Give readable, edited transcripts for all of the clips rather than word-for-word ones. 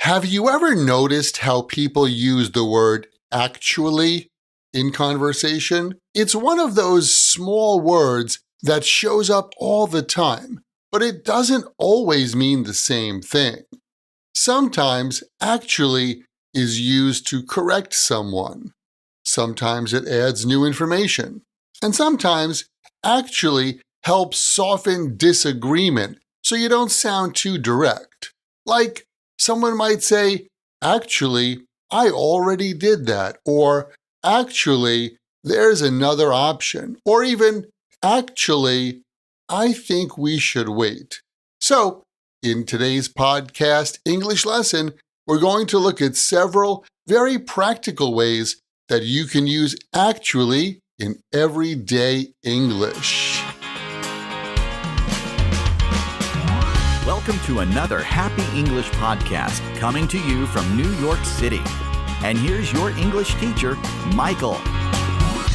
Have you ever noticed how people use the word actually in conversation? It's one of those small words that shows up all the time, but it doesn't always mean the same thing. Sometimes actually is used to correct someone. Sometimes it adds new information. And sometimes actually helps soften disagreement so you don't sound too direct. Like someone might say, actually, I already did that, or actually, there's another option, or even, actually, I think we should wait. So, in today's podcast English lesson, we're going to look at several very practical ways that you can use actually in everyday English. Welcome to another Happy English podcast coming to you from New York City. And here's your English teacher, Michael.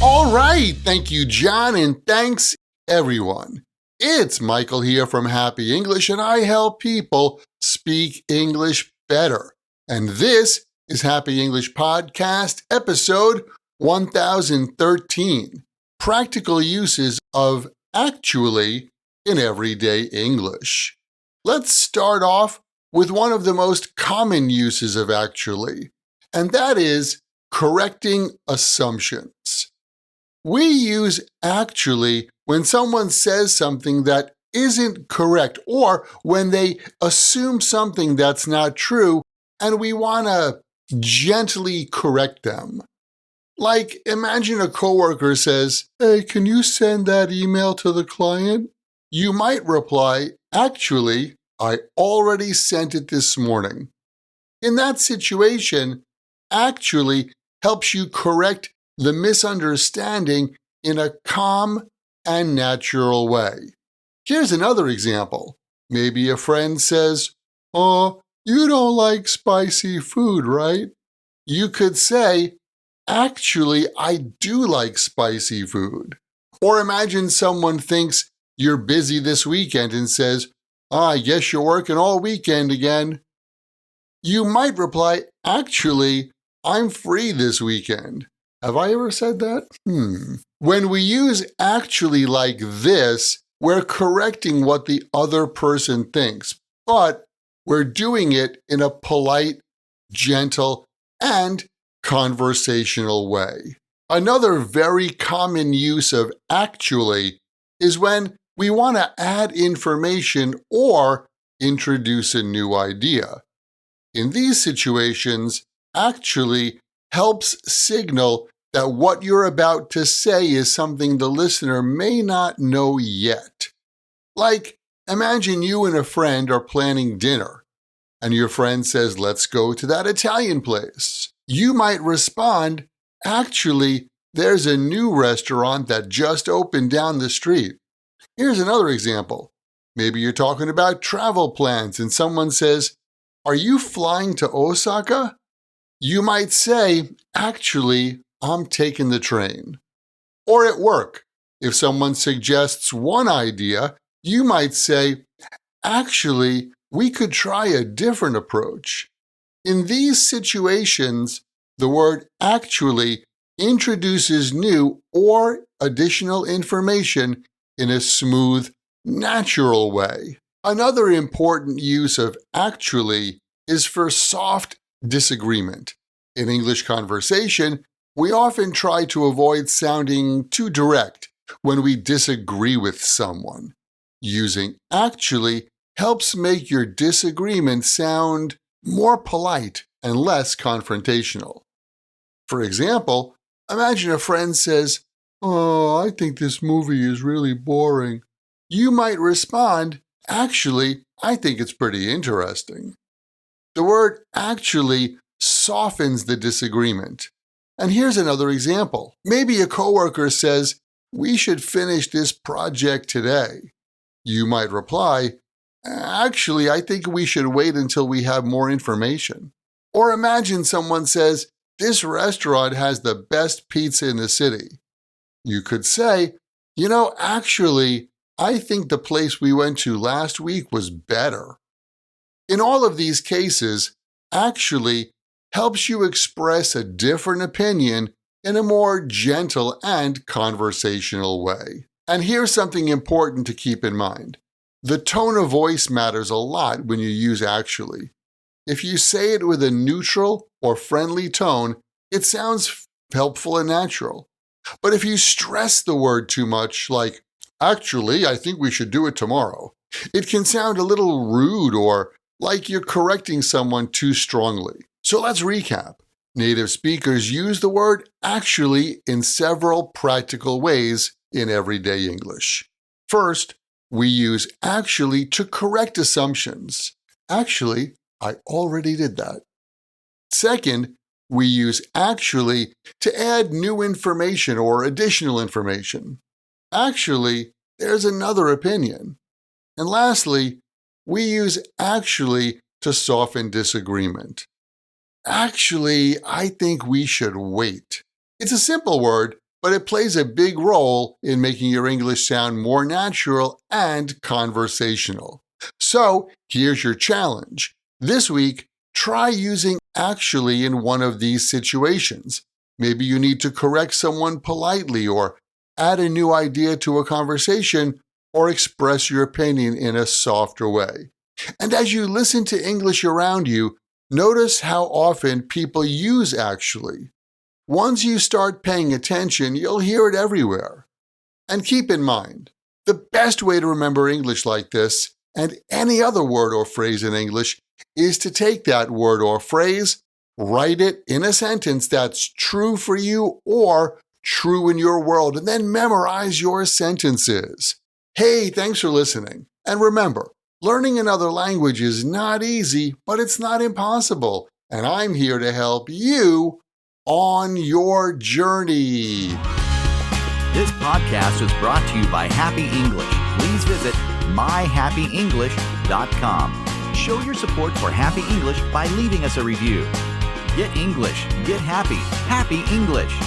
All right, thank you, John, and thanks, everyone. It's Michael here from Happy English, and I help people speak English better. And this is Happy English Podcast, episode 1013, Practical Uses of Actually in Everyday English. Let's start off with one of the most common uses of actually, and that is correcting assumptions. We use actually when someone says something that isn't correct or when they assume something that's not true and we want to gently correct them. Like, imagine a coworker says, "Hey, can you send that email to the client?" You might reply, "Actually, I already sent it this morning." In that situation, actually helps you correct the misunderstanding in a calm and natural way. Here's another example. Maybe a friend says, "Oh, you don't like spicy food, right?" You could say, "Actually, I do like spicy food." Or imagine someone thinks you're busy this weekend and says, "I guess you're working all weekend again." You might reply, "Actually, I'm free this weekend." Have I ever said that? When we use actually like this, we're correcting what the other person thinks, but we're doing it in a polite, gentle, and conversational way. Another very common use of actually is when we want to add information or introduce a new idea. In these situations, actually helps signal that what you're about to say is something the listener may not know yet. Like, imagine you and a friend are planning dinner, and your friend says, "Let's go to that Italian place." You might respond, "Actually, there's a new restaurant that just opened down the street." Here's another example. Maybe you're talking about travel plans and someone says, "Are you flying to Osaka?" You might say, "Actually, I'm taking the train." Or at work, if someone suggests one idea, you might say, "Actually, we could try a different approach." In these situations, the word actually introduces new or additional information in a smooth, natural way. Another important use of actually is for soft disagreement. In English conversation, we often try to avoid sounding too direct when we disagree with someone. Using actually helps make your disagreement sound more polite and less confrontational. For example, imagine a friend says, "Oh, I think this movie is really boring." You might respond, "Actually, I think it's pretty interesting." The word actually softens the disagreement. And here's another example. Maybe a coworker says, "We should finish this project today." You might reply, "Actually, I think we should wait until we have more information." Or imagine someone says, "This restaurant has the best pizza in the city." You could say, "Actually, I think the place we went to last week was better." In all of these cases, actually helps you express a different opinion in a more gentle and conversational way. And here's something important to keep in mind. The tone of voice matters a lot when you use actually. If you say it with a neutral or friendly tone, it sounds helpful and natural. But if you stress the word too much, like, actually, I think we should do it tomorrow, it can sound a little rude or like you're correcting someone too strongly. So let's recap. Native speakers use the word actually in several practical ways in everyday English. First, we use actually to correct assumptions. Actually, I already did that. Second, we use actually to add new information or additional information. Actually, there's another opinion. And lastly, we use actually to soften disagreement. Actually, I think we should wait. It's a simple word, but it plays a big role in making your English sound more natural and conversational. So, here's your challenge. This week, try using actually in one of these situations. Maybe you need to correct someone politely or add a new idea to a conversation or express your opinion in a softer way. And as you listen to English around you, notice how often people use actually. Once you start paying attention, you'll hear it everywhere. And keep in mind, the best way to remember English like this, and any other word or phrase in English, is to take that word or phrase, write it in a sentence that's true for you or true in your world, and then memorize your sentences. Hey, thanks for listening. And remember, learning another language is not easy, but it's not impossible. And I'm here to help you on your journey. This podcast was brought to you by Happy English. Please visit myhappyenglish.com. Show your support for Happy English by leaving us a review. Get English, get happy, Happy English.